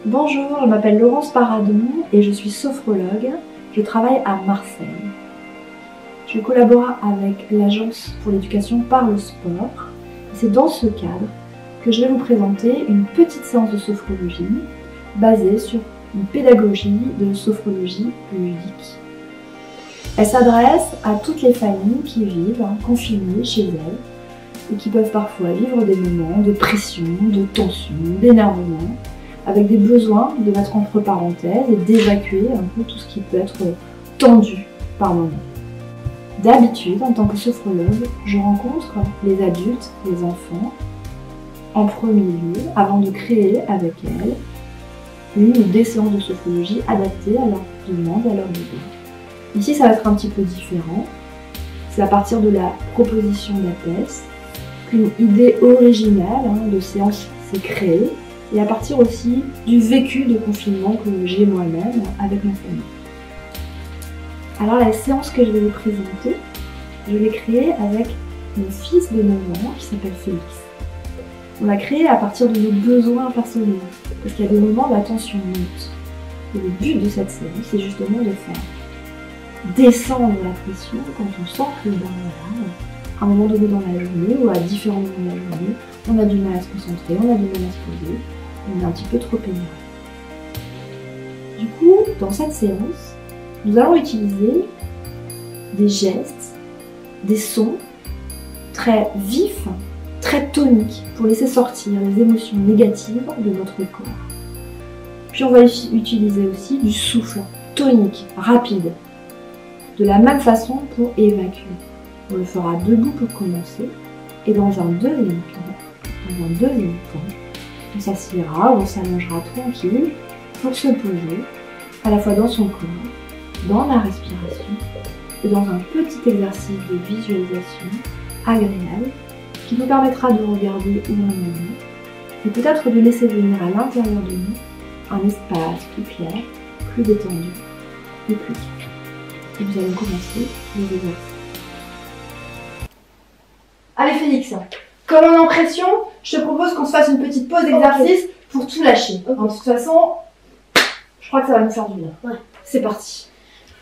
Bonjour, je m'appelle Laurence Paradon et je suis sophrologue. Je travaille à Marseille. Je collabore avec l'Agence pour l'éducation par le sport. C'est dans ce cadre que je vais vous présenter une petite séance de sophrologie basée sur une pédagogie de sophrologie ludique. Elle s'adresse à toutes les familles qui vivent confinées chez elles et qui peuvent parfois vivre des moments de pression, de tension, d'énervement, avec des besoins de mettre entre parenthèses et d'évacuer un peu tout ce qui peut être tendu par moment. D'habitude, en tant que sophrologue, je rencontre les adultes, les enfants, en premier lieu, avant de créer avec elles une ou des séances de sophrologie adaptées à leurs demandes et à leurs besoins. Ici, ça va être un petit peu différent. C'est à partir de la proposition d'APES qu'une idée originale de séance s'est créée, et à partir aussi du vécu de confinement que j'ai moi-même avec ma famille. Alors la séance que je vais vous présenter, je l'ai créée avec mon fils de 9 ans qui s'appelle Félix. On l'a créée à partir de nos besoins personnels, parce qu'il y a des moments où la tension monte. Et le but de cette séance, c'est justement de faire descendre la pression quand on sent que à un moment donné dans la journée ou à différents moments de la journée, on a du mal à se concentrer, on a du mal à se poser, on est un petit peu trop énervé. Du coup, dans cette séance, nous allons utiliser des gestes, des sons très vifs, très toniques pour laisser sortir les émotions négatives de notre corps. Puis on va utiliser aussi du souffle tonique, rapide, de la même façon pour évacuer. On le fera debout pour commencer et dans un deuxième temps, on s'assiera ou on s'allongera tranquille pour se poser à la fois dans son corps, dans la respiration et dans un petit exercice de visualisation agréable qui nous permettra de regarder où on est et peut-être de laisser venir à l'intérieur de nous un espace plus clair, plus détendu et plus calme. Et nous allons commencer les exercices. Allez Félix, comme on est en pression, je te propose qu'on se fasse une petite pause d'exercice pour tout lâcher. De toute façon, je crois que ça va nous faire du bien. Ouais. C'est parti.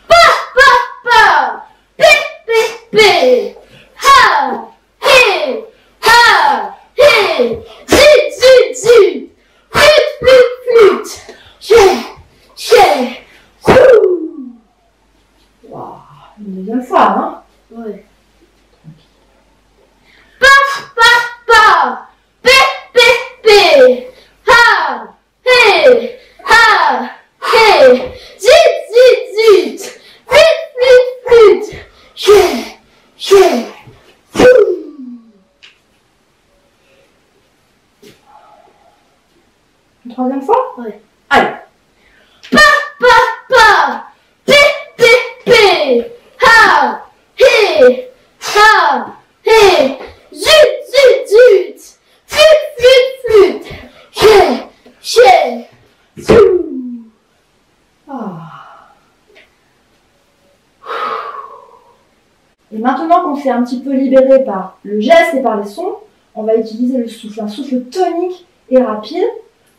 Pa pa pa, pi pi pi, ha hé ha hé, zut zut zut, flûte flûte flûte, chè. Waouh, une deuxième fois, hein? Ouais. Pa, pi, pi, pi, ha, hé, zut, flûte, chè, Une troisième fois? Ouais. Allez. Pa, pi, pi, pi, ha, hé, zut, flûte, chè. Et maintenant qu'on s'est un petit peu libéré par le geste et par les sons, on va utiliser le souffle, un souffle tonique et rapide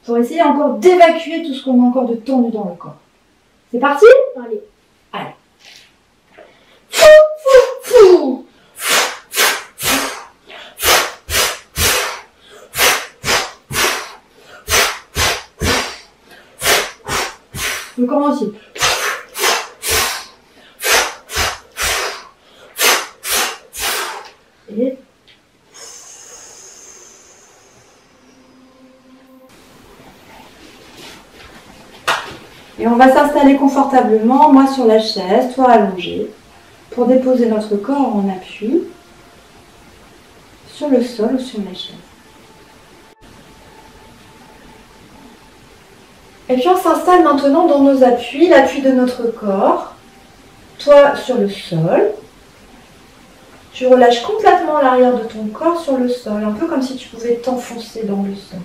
pour essayer encore d'évacuer tout ce qu'on a encore de tendu dans le corps. C'est parti? Allez. Fou. On commence aussi. Et on va s'installer confortablement, moi sur la chaise, toi allongé, pour déposer notre corps en appui sur le sol ou sur la chaise. Et puis on s'installe maintenant dans nos appuis, l'appui de notre corps, toi sur le sol. Tu relâches complètement l'arrière de ton corps sur le sol, un peu comme si tu pouvais t'enfoncer dans le sol.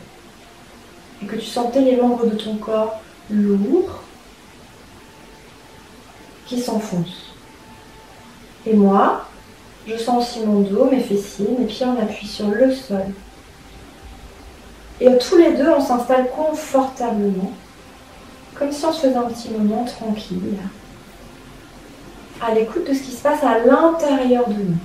Et que tu sentais les membres de ton corps lourds qui s'enfoncent. Et moi, je sens aussi mon dos, mes fessiers, mes pieds en appui sur le sol. Et tous les deux, on s'installe confortablement Comme si on se faisait un petit moment tranquille, à l'écoute de ce qui se passe à l'intérieur de nous.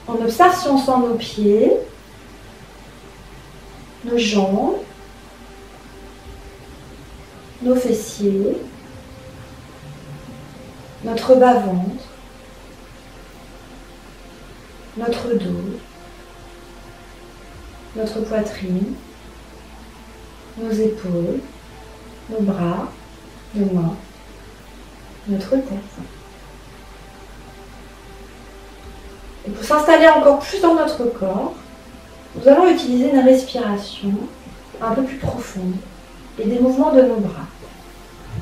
On observe si on sent nos pieds, nos jambes, nos fessiers, notre bas-ventre, notre dos, notre poitrine, nos épaules, nos bras, nos mains, notre tête. Et pour s'installer encore plus dans notre corps, nous allons utiliser une respiration un peu plus profonde et des mouvements de nos bras.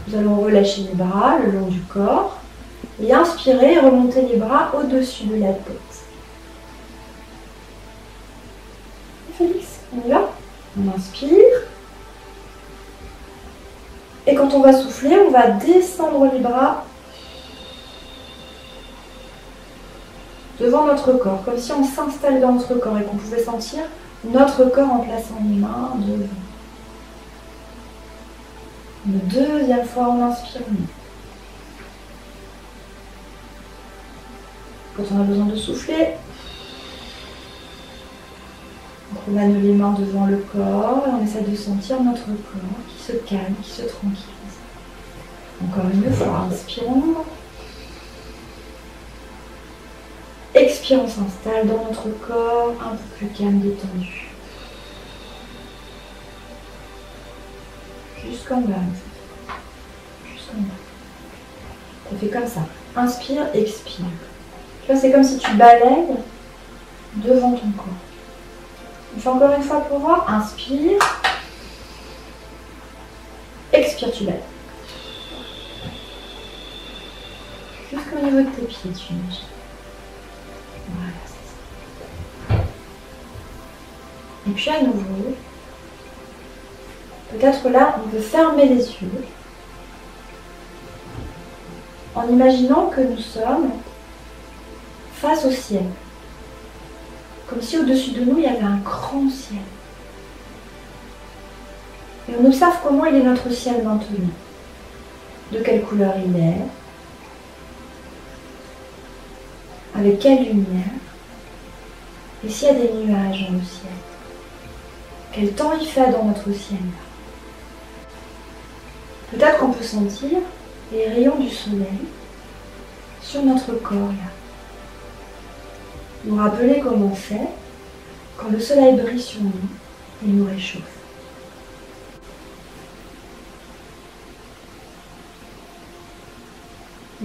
Nous allons relâcher les bras le long du corps et inspirer et remonter les bras au-dessus de la tête. Félix, on y va? On inspire. Et quand on va souffler, on va descendre les bras devant notre corps, comme si on s'installait dans notre corps et qu'on pouvait sentir notre corps en plaçant les mains devant. Une deuxième fois, on inspire. Quand on a besoin de souffler, on ramène les mains devant le corps et on essaie de sentir notre corps qui se calme, qui se tranquillise. Encore une fois, inspirons. Expire, on s'installe dans notre corps un peu plus calme, détendu. Jusqu'en bas. Jusqu'en bas. Ça fait comme ça. Inspire, expire. Tu vois, c'est comme si tu balayes devant ton corps. On fait encore une fois pour voir. Inspire. Expire, tu balayes. Jusqu'au niveau de tes pieds, tu imagines. Voilà, c'est ça. Et puis à nouveau, peut-être là, on peut fermer les yeux en imaginant que nous sommes face au ciel. Comme si au-dessus de nous, il y avait un grand ciel. Et on observe comment il est notre ciel maintenant. De quelle couleur il est. Avec quelle lumière? Et s'il y a des nuages dans le ciel? Quel temps il fait dans notre ciel? Peut-être qu'on peut sentir les rayons du soleil sur notre corps là. Nous rappeler comment c'est quand le soleil brille sur nous et nous réchauffe.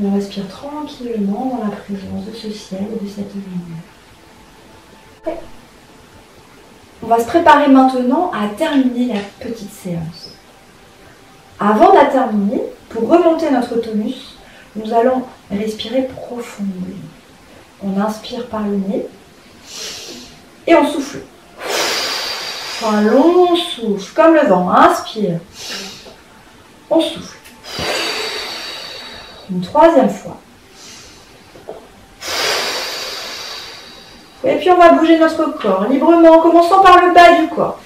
On respire tranquillement dans la présence de ce ciel et de cette lumière. Ouais. On va se préparer maintenant à terminer la petite séance. Avant de la terminer, pour remonter notre tonus, nous allons respirer profondément. On inspire par le nez et on souffle. Un long souffle, comme le vent. Inspire. On souffle. Une troisième fois. Et puis on va bouger notre corps librement en commençant par le bas du corps.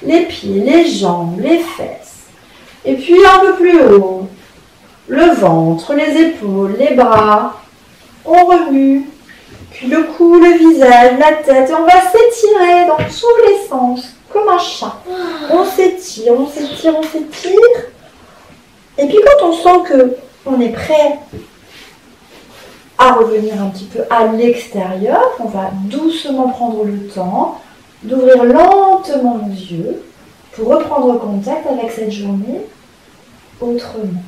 Les pieds, les jambes, les fesses. Et puis un peu plus haut. Le ventre, les épaules, les bras. On remue. Puis le cou, le visage, la tête. Et on va s'étirer dans tous les sens. Comme un chat. On s'étire, on s'étire, on s'étire. Et puis quand on sent que on est prêt à revenir un petit peu à l'extérieur, on va doucement prendre le temps d'ouvrir lentement nos yeux pour reprendre contact avec cette journée autrement.